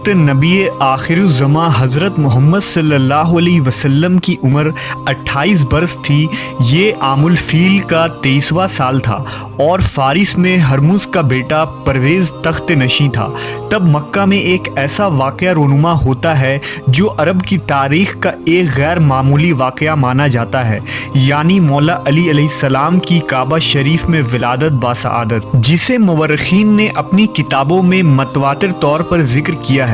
وقت نبی آخر الزماں حضرت محمد صلی اللہ علیہ وسلم کی عمر 28 برس تھی۔ یہ عام الفیل کا 23واں سال تھا اور فارس میں ہرمز کا بیٹا پرویز تخت نشین تھا۔ تب مکہ میں ایک ایسا واقعہ رونما ہوتا ہے جو عرب کی تاریخ کا ایک غیر معمولی واقعہ مانا جاتا ہے، یعنی مولا علی علیہ السلام کی کعبہ شریف میں ولادت باسعادت، جسے مورخین نے اپنی کتابوں میں متواتر طور پر ذکر کیا ہے۔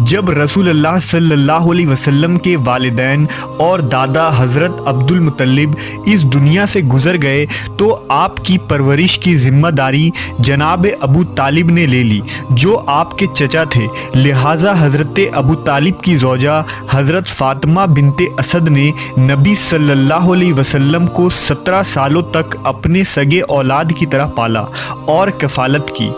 جب رسول اللہ صلی اللہ علیہ وسلم کے والدین اور دادا حضرت عبد المطلب اس دنیا سے گزر گئے تو آپ کی پرورش کی ذمہ داری جناب ابو طالب نے لے لی، جو آپ کے چچا تھے۔ لہٰذا حضرت ابو طالب کی زوجہ حضرت فاطمہ بنت اسد نے نبی صلی اللہ علیہ وسلم کو 17 سالوں تک اپنے سگے اولاد کی طرح پالا اور کفالت کی۔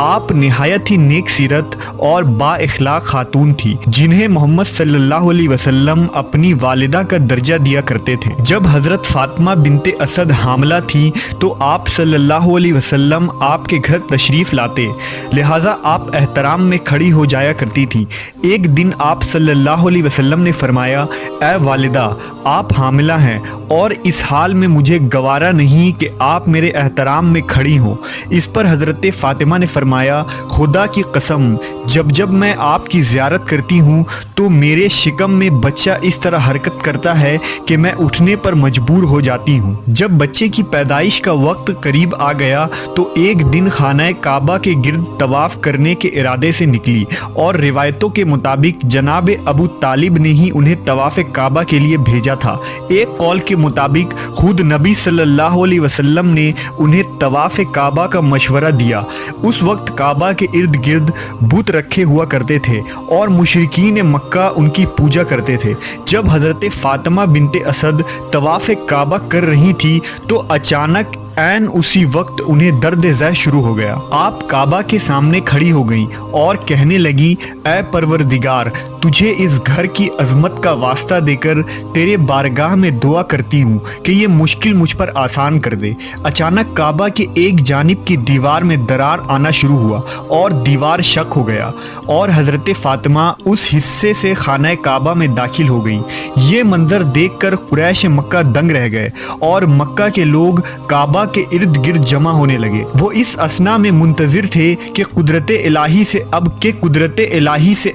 آپ نہایت ہی نیک سیرت اور با اخلاق خاتون تھی، جنہیں محمد صلی اللہ علیہ وسلم اپنی والدہ کا درجہ دیا کرتے تھے۔ جب حضرت فاطمہ بنت اسد حاملہ تھی تو آپ صلی اللہ علیہ وسلم آپ کے گھر تشریف لاتے، لہٰذا آپ احترام میں کھڑی ہو جایا کرتی تھی۔ ایک دن آپ صلی اللہ علیہ وسلم نے فرمایا، اے والدہ، آپ حاملہ ہیں اور اس حال میں مجھے گوارا نہیں کہ آپ میرے احترام میں کھڑی ہوں۔ اس پر حضرت فاطمہ نے فرمایا، خدا کی قسم، جب میں آپ کی زیارت کرتی ہوں تو میرے شکم میں بچہ اس طرح حرکت کرتا ہے کہ میں اٹھنے پر مجبور ہو جاتی ہوں۔ جب بچے کی پیدائش کا وقت قریب آ گیا تو ایک دن خانہ کعبہ کے گرد طواف کرنے کے ارادے سے نکلی اور روایتوں کے مطابق جناب ابو طالب نے ہی انہیں طواف کعبہ کے لیے بھیجا تھا۔ ایک قول کے مطابق خود نبی صلی اللہ علیہ وسلم نے انہیں طواف کعبہ کا مشورہ دیا۔ اس وقت کعبہ کے ارد گرد بت رکھے ہوا کرتے تھے اور مشرکین مکہ ان کی پوجا کرتے تھے۔ جب حضرت فاطمہ بنت اسد طواف کعبہ کر رہی تھی تو اچانک عین اسی وقت انہیں درد ذہ شروع ہو گیا۔ آپ کعبہ کے سامنے کھڑی ہو گئیں اور کہنے لگی، اے پروردگار، تجھے اس گھر کی عظمت کا واسطہ دے کر تیرے بارگاہ میں دعا کرتی ہوں کہ یہ مشکل مجھ پر آسان کر دے۔ اچانک کعبہ کے ایک جانب کی دیوار میں درار آنا شروع ہوا اور دیوار شق ہو گیا اور حضرت فاطمہ اس حصے سے خانہ کعبہ میں داخل ہو گئیں۔ یہ منظر دیکھ کر قریش مکہ دنگ رہ گئے اور مکہ کے لوگ کعبہ کے ارد گرد جمع ہونے لگے۔ وہ اس اثنا میں منتظر تھے کہ قدرت الہی سے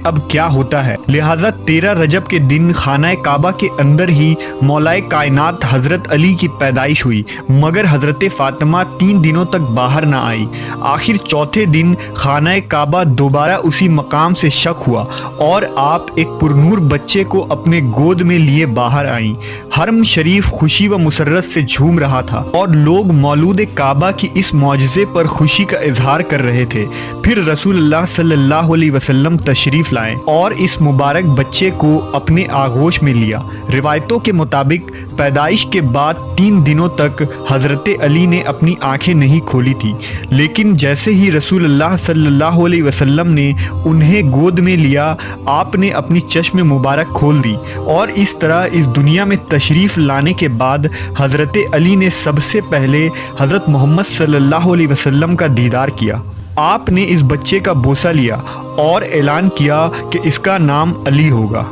اب کیا ہوتا ہے۔ لہٰذا 13 رجب کے دن خانہ کعبہ کے اندر ہی مولا کائنات حضرت علی کی پیدائش ہوئی، مگر حضرت فاطمہ 3 دنوں تک باہر نہ آئی۔ آخر چوتھے دن خانہ کعبہ دوبارہ اسی مقام سے شق ہوا اور آپ ایک پرنور بچے کو اپنے گود میں لیے باہر آئیں۔ حرم شریف خوشی و مسرت سے جھوم رہا تھا اور لوگ مولود کعبہ کی اس معجزے پر خوشی کا اظہار کر رہے تھے۔ پھر رسول اللہ صلی اللہ علیہ وسلم تشریف لائے اور اس مبارک بچے کو اپنے آغوش میں لیا۔ روایتوں کے مطابق پیدائش کے بعد 3 دنوں تک حضرت علی نے اپنی آنکھیں نہیں کھولی تھی، لیکن جیسے ہی رسول اللہ صلی اللہ علیہ وسلم نے انہیں گود میں لیا، آپ نے اپنی چشم مبارک کھول دی اور اس طرح اس دنیا میں تشریف لانے کے بعد حضرت علی نے سب سے پہلے حضرت محمد صلی اللہ علیہ وسلم کا دیدار کیا۔ آپ نے اس بچے کا بوسہ لیا اور اعلان کیا کہ اس کا نام علی ہوگا۔